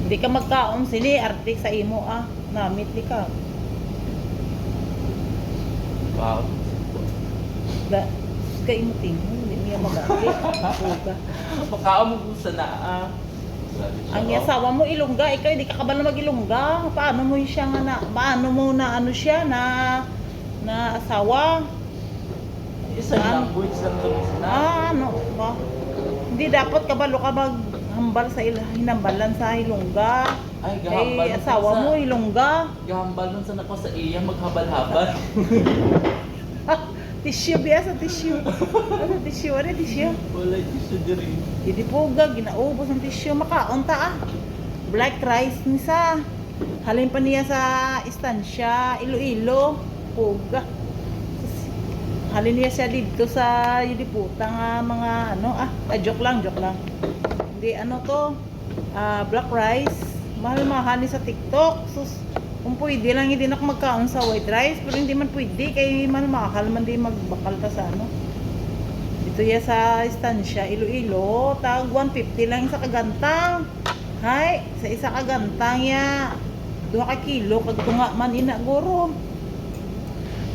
Hindi ka magkaon sini arte sa imo namit di ka. Wow. Da kay imo tingin hindi niya magati. Puga. Makaon mo kung sana Ang asawa mo Ilongga, ikaw hindi ka kabalo mag-Ilongga. Paano mo siya nga na paano mo na ano siya na asawa? Isang language lang to na. Ano ba? Hindi dapat kabalo ka maghambal sa hinambalan sa Ilongga. Ay, gahambal Eh, asawa mo Ilongga. Gahambal nun sa nako sa iya maghabal-habal. Tissue biya sa tissue. Ano tissue? Ano tissue? Wala tissue diri. Hindi po ginaubos ng tissue. Makaon ta Black rice ni sa. Halin pa niya sa istansya. Iloilo. Puga. Halin niya siya dito sa Yudiputa nga mga ano joke lang. Hindi ano to. Black rice. Mahal-mahal ni sa TikTok. Sus. Kung pwede lang hindi na ako magkaon sa white rice, pero hindi man pwede kay mahal man di magbakal ta sa ano. Dito ya sa istansya Iloilo, tag 150 lang sa kagantang. Hay, sa isa kagantang ya 2 ka kilo kag tunga man ina guro.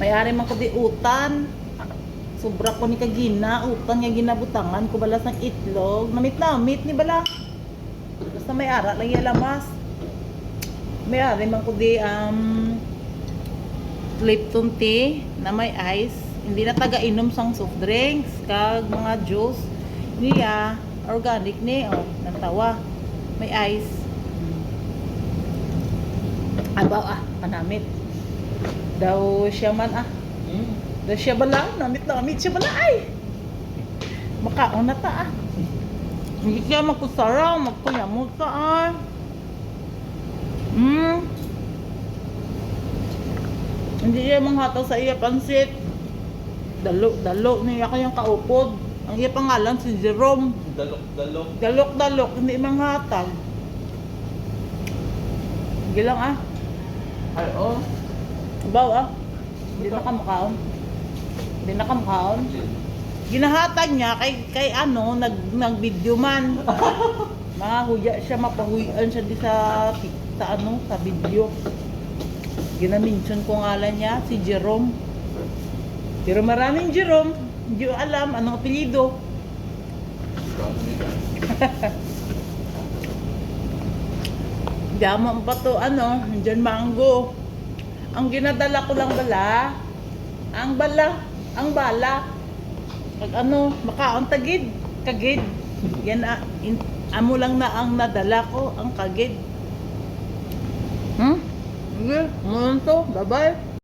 May-ari man ko di utan. Sobra ko ni kagina, utan nga ginabutangan ko balas ng itlog. Namit ni bala. Basta may ara lang ya lamas. May-ari man ko di Lipton tea na may ice. Hindi na taga-inom sang soft drinks kag mga juice niya organic ni nantawa may ice. Abaw panamit daw siya man daw siya bala namit siya bala ay makaon na ta hindi siya magkusara magkuyamot ka hindi siya manghataw sa iya pansit. Dalo niya kayang kaupod. Ang iya pangalan si Jerome. Dalok. Hindi manghataw. Sige lang Ay, Baw Hindi na kamakaon. Ginahatag niya kay ano, nag-video man. Mahuya siya, mapahuyan siya di sa video. Ginamention ko ngalan niya, si Jerome. Pero maraming Jerome, hindi ko alam anong apelyido. Diyaman pa to, John Mango. Ang ginadala ko lang bala, ang bala. Pag makaon kagid. Yan amo lang na ang nadala ko, ang kagid. Sige, to. Bye-bye.